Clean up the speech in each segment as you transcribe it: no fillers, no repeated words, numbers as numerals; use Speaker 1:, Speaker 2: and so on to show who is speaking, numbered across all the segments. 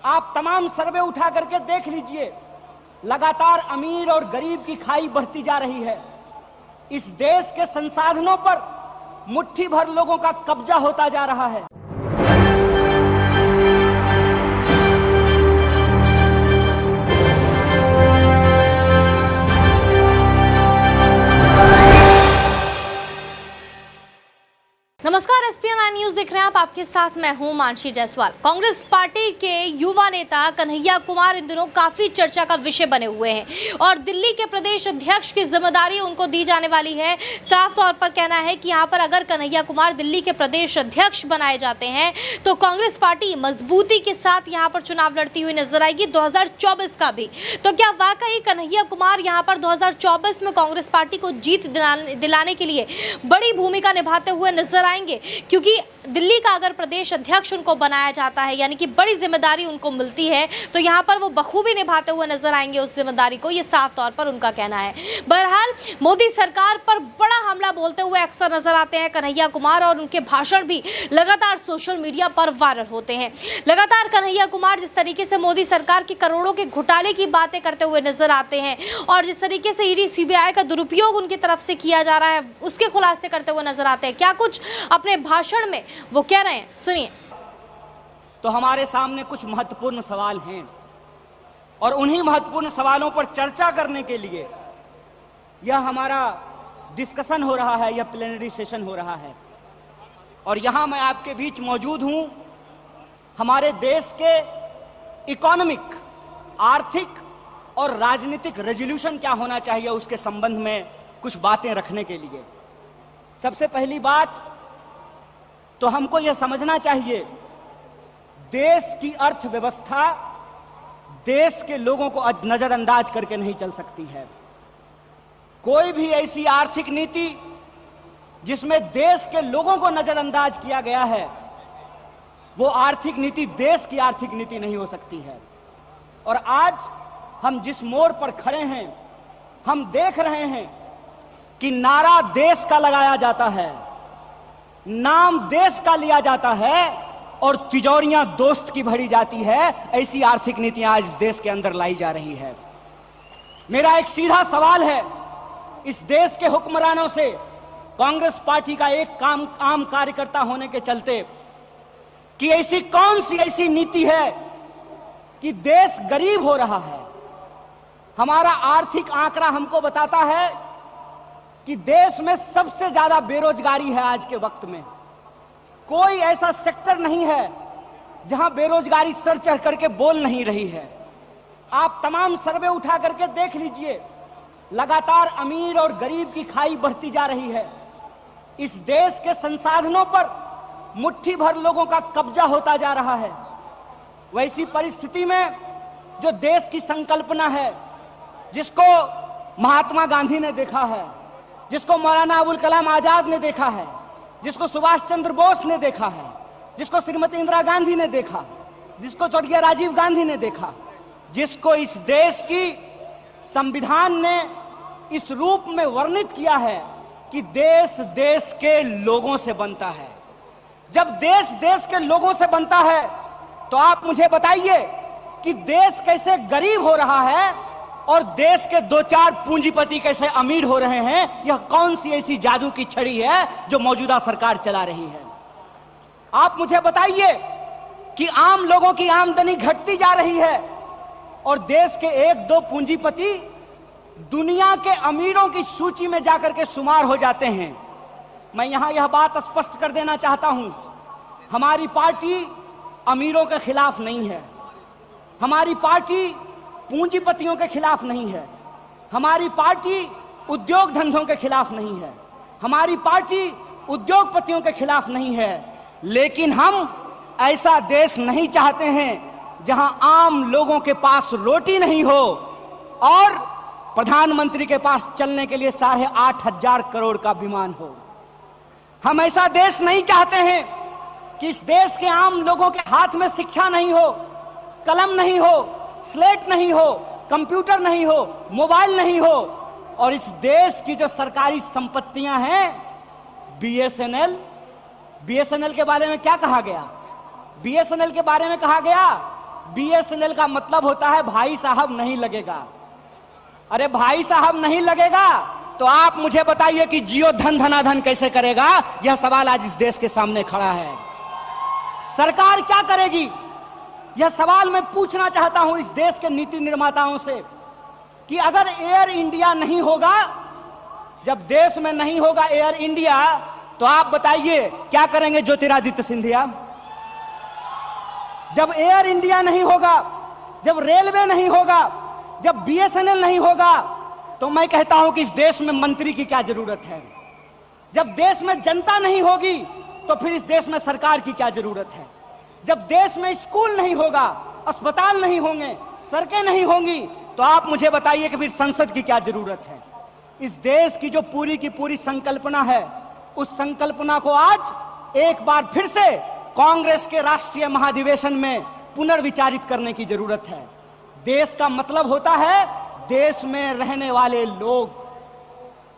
Speaker 1: आप तमाम सर्वे उठा करके देख लीजिए, लगातार अमीर और गरीब की खाई बढ़ती जा रही है। इस देश के संसाधनों पर मुट्ठी भर लोगों का कब्जा होता जा रहा है।
Speaker 2: नमस्कार, SPN9 न्यूज देख रहे हैं आप। आपके साथ मैं हूं मानसी जायसवाल। कांग्रेस पार्टी के युवा नेता कन्हैया कुमार इन दिनों काफी चर्चा का विषय बने हुए हैं और दिल्ली के प्रदेश अध्यक्ष की जिम्मेदारी उनको दी जाने वाली है। साफ तौर पर कहना है कि यहां पर अगर कन्हैया कुमार दिल्ली के प्रदेश अध्यक्ष बनाए जाते हैं तो कांग्रेस पार्टी मजबूती के साथ यहां पर चुनाव लड़ती हुई नजर आएगी, 2024 का भी। तो क्या वाकई कन्हैया कुमार यहां पर 2024 में कांग्रेस पार्टी को जीत दिलाने के लिए बड़ी भूमिका निभाते हुए नजर आएंगे? क्योंकि दिल्ली का अगर प्रदेश अध्यक्ष उनको बनाया जाता है, यानी कि बड़ी जिम्मेदारी उनको मिलती है, तो यहां पर वो बखूबी निभाते हुए नजर आएंगे उस जिम्मेदारी को, ये साफ तौर पर उनका कहना है। बहरहाल मोदी सरकार पर बड़ा हमला बोलते हुए अक्सर नजर आते हैं कन्हैया कुमार और उनके भाषण भी लगातार सोशल मीडिया पर वायरल होते हैं। लगातार कन्हैया कुमार जिस तरीके से मोदी सरकार के करोड़ों के घोटाले की बातें करते हुए नजर आते हैं और जिस तरीके से ईडी सीबीआई का दुरुपयोग उनकी तरफ से किया जा रहा है, उसके खुलासे करते हुए नजर आते हैं। क्या कुछ अपने भाषण में वो कह रहे हैं, सुनिए।
Speaker 1: तो हमारे सामने कुछ महत्वपूर्ण सवाल हैं और उन्हीं महत्वपूर्ण सवालों पर चर्चा करने के लिए यह हमारा डिस्कशन हो रहा है, यह प्लेनरी सेशन हो रहा है। और यहां मैं आपके बीच मौजूद हूं हमारे देश के इकोनॉमिक, आर्थिक और राजनीतिक रेजोल्यूशन क्या होना चाहिए उसके संबंध में कुछ बातें रखने के लिए। सबसे पहली बात तो हमको यह समझना चाहिए, देश की अर्थव्यवस्था देश के लोगों को नजरअंदाज करके नहीं चल सकती है। कोई भी ऐसी आर्थिक नीति जिसमें देश के लोगों को नजरअंदाज किया गया है, वो आर्थिक नीति देश की आर्थिक नीति नहीं हो सकती है। और आज हम जिस मोड़ पर खड़े हैं, हम देख रहे हैं कि नारा देश का लगाया जाता है, नाम देश का लिया जाता है और तिजोरियां दोस्त की भरी जाती है। ऐसी आर्थिक नीतियां आज इस देश के अंदर लाई जा रही है। मेरा एक सीधा सवाल है इस देश के हुक्मरानों से, कांग्रेस पार्टी का एक आम कार्यकर्ता होने के चलते, कि ऐसी कौन सी ऐसी नीति है कि देश गरीब हो रहा है। हमारा आर्थिक आंकड़ा हमको बताता है कि देश में सबसे ज्यादा बेरोजगारी है आज के वक्त में। कोई ऐसा सेक्टर नहीं है जहां बेरोजगारी सर चढ़ करके बोल नहीं रही है। आप तमाम सर्वे उठा करके देख लीजिए, लगातार अमीर और गरीब की खाई बढ़ती जा रही है। इस देश के संसाधनों पर मुट्ठी भर लोगों का कब्जा होता जा रहा है। वैसी परिस्थिति में जो देश की संकल्पना है, जिसको महात्मा गांधी ने देखा है, जिसको मौलाना अबुल कलाम आजाद ने देखा है, जिसको सुभाष चंद्र बोस ने देखा है, जिसको श्रीमती इंदिरा गांधी ने देखा, जिसको स्वर्गीय राजीव गांधी ने देखा, जिसको इस देश की संविधान ने इस रूप में वर्णित किया है कि देश देश के लोगों से बनता है। जब देश देश के लोगों से बनता है तो आप मुझे बताइए कि देश कैसे गरीब हो रहा है और देश के दो चार पूंजीपति कैसे अमीर हो रहे हैं। यह कौन सी ऐसी जादू की छड़ी है जो मौजूदा सरकार चला रही है? आप मुझे बताइए कि आम लोगों की आमदनी घटती जा रही है और देश के एक दो पूंजीपति दुनिया के अमीरों की सूची में जाकर के शुमार हो जाते हैं। मैं यहां यह बात स्पष्ट कर देना चाहता हूं, हमारी पार्टी अमीरों के खिलाफ नहीं है, हमारी पार्टी पूंजीपतियों के खिलाफ नहीं है, हमारी पार्टी उद्योग धंधों के खिलाफ नहीं है, हमारी पार्टी उद्योगपतियों के खिलाफ नहीं है। लेकिन हम ऐसा देश नहीं चाहते हैं जहां आम लोगों के पास रोटी नहीं हो और प्रधानमंत्री के पास चलने के लिए 8,500 करोड़ का विमान हो। हम ऐसा देश नहीं चाहते हैं कि इस देश के आम लोगों के हाथ में शिक्षा नहीं हो, कलम नहीं हो, स्लेट नहीं हो, कंप्यूटर नहीं हो, मोबाइल नहीं हो और इस देश की जो सरकारी संपत्तियां हैं, बीएसएनएल के बारे में क्या कहा गया? बीएसएनएल के बारे में कहा गया BSNL का मतलब होता है भाई साहब नहीं लगेगा। अरे भाई साहब नहीं लगेगा तो आप मुझे बताइए कि जियो धन धनाधन कैसे करेगा? यह सवाल आज इस देश के सामने खड़ा है। सरकार क्या करेगी? यह सवाल मैं पूछना चाहता हूं इस देश के नीति निर्माताओं से कि अगर एयर इंडिया नहीं होगा, जब देश में नहीं होगा एयर इंडिया, तो आप बताइए क्या करेंगे ज्योतिरादित्य सिंधिया? जब एयर इंडिया नहीं होगा, जब रेलवे नहीं होगा, जब BSNL नहीं होगा, तो मैं कहता हूं कि इस देश में मंत्री की क्या जरूरत है? जब देश में जनता नहीं होगी तो फिर इस देश में सरकार की क्या जरूरत है? जब देश में स्कूल नहीं होगा, अस्पताल नहीं होंगे, सड़कें नहीं होंगी, तो आप मुझे बताइए कि फिर संसद की क्या जरूरत है? इस देश की जो पूरी की पूरी संकल्पना है, उस संकल्पना को आज एक बार फिर से कांग्रेस के राष्ट्रीय महाधिवेशन में पुनर्विचारित करने की जरूरत है। देश का मतलब होता है देश में रहने वाले लोग।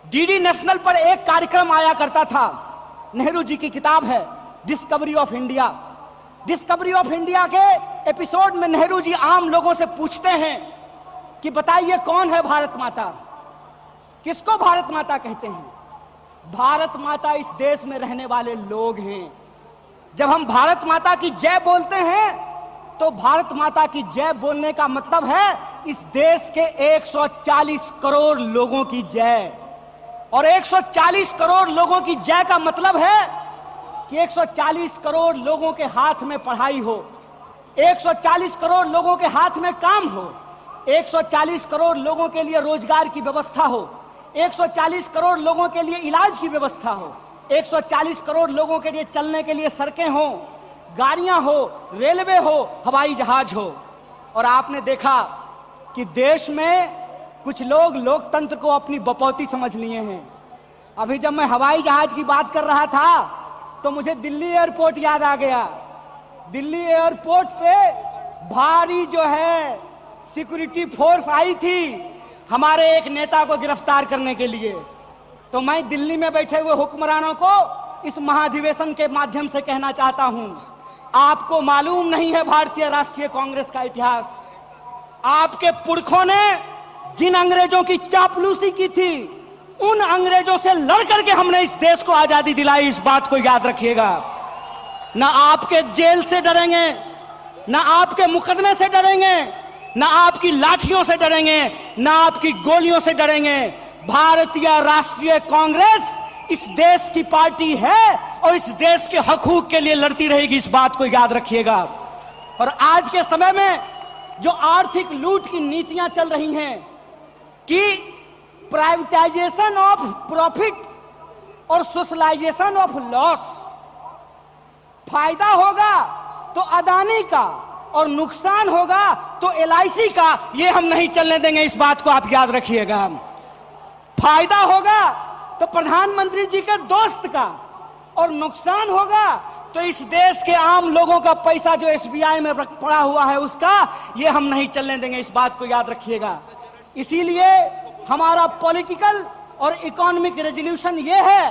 Speaker 1: DD नेशनल पर एक कार्यक्रम आया करता था, नेहरू जी की किताब है discovery of India. Discovery of India के एपिसोड में नेहरू जी आम लोगों से पूछते हैं कि बताइए कौन है भारत माता? किसको भारत माता कहते हैं? भारत माता इस देश में रहने वाले लोग हैं। जब हम भारत माता की जय बोलते हैं तो भारत माता की जय बोलने का मतलब है इस देश के 140 करोड़ लोगों की जय। और 140 करोड़ लोगों की जय का मतलब है कि 140 करोड़ लोगों के हाथ में पढ़ाई हो, 140 करोड़ लोगों के हाथ में काम हो, 140 करोड़ लोगों के लिए रोजगार की व्यवस्था हो, 140 करोड़ लोगों के लिए इलाज की व्यवस्था हो, 140 करोड़ लोगों के लिए चलने के लिए सड़कें हो, गाड़ियां हो, रेलवे हो, हवाई जहाज हो। और आपने देखा कि देश में कुछ लोग लोकतंत्र को अपनी बपौती समझ लिए हैं। अभी जब मैं हवाई जहाज की बात कर रहा था तो मुझे दिल्ली एयरपोर्ट याद आ गया। दिल्ली एयरपोर्ट पे भारी जो है सिक्योरिटी फोर्स आई थी हमारे एक नेता को गिरफ्तार करने के लिए। तो मैं दिल्ली में बैठे हुए हुक्मरानों को इस महाधिवेशन के माध्यम से कहना चाहता हूं, आपको मालूम नहीं है भारतीय राष्ट्रीय कांग्रेस का इतिहास। आपके पुरखों ने जिन अंग्रेजों की चापलूसी की थी, उन अंग्रेजों से लड़ करके हमने इस देश को आजादी दिलाई। इस बात को याद रखिएगा। ना आपके जेल से डरेंगे, ना आपके मुकदमे से डरेंगे, ना आपकी लाठियों से डरेंगे, ना आपकी गोलियों से डरेंगे। भारतीय राष्ट्रीय कांग्रेस इस देश की पार्टी है और इस देश के हकूक के लिए लड़ती रहेगी। इस बात को याद रखिएगा। और आज के समय में जो आर्थिक लूट की नीतियां चल रही हैं कि प्राइवेटाइजेशन ऑफ प्रॉफिट और सोशलाइजेशन ऑफ लॉस, फायदा होगा तो अदानी का और नुकसान होगा तो LIC का, ये हम नहीं चलने देंगे। इस बात को आप याद रखिएगा। फायदा होगा तो प्रधानमंत्री जी के दोस्त का और नुकसान होगा तो इस देश के आम लोगों का पैसा जो SBI में पड़ा हुआ है उसका, ये हम नहीं चलने देंगे। इस बात को याद रखिएगा। इसीलिए हमारा पॉलिटिकल और इकोनॉमिक रेजोल्यूशन ये है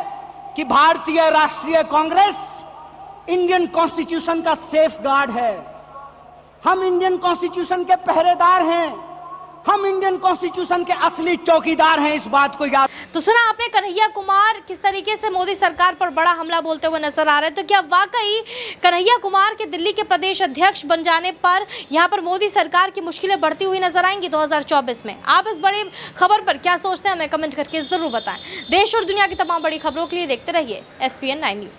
Speaker 1: कि भारतीय राष्ट्रीय कांग्रेस इंडियन कॉन्स्टिट्यूशन का सेफ गार्ड है। हम इंडियन कॉन्स्टिट्यूशन के पहरेदार हैं, हम इंडियन कॉन्स्टिट्यूशन के असली चौकीदार हैं। इस बात को याद।
Speaker 2: तो सुना आपने कन्हैया कुमार किस तरीके से मोदी सरकार पर बड़ा हमला बोलते हुए नजर आ रहे हैं। तो क्या वाकई कन्हैया कुमार के दिल्ली के प्रदेश अध्यक्ष बन जाने पर यहां पर मोदी सरकार की मुश्किलें बढ़ती हुई नजर आएंगी 2024 में? आप इस बड़ी खबर पर क्या सोचते हैं हमें कमेंट करके जरूर बताएं। देश और दुनिया की तमाम बड़ी खबरों के लिए देखते रहिए SPN 9 न्यूज।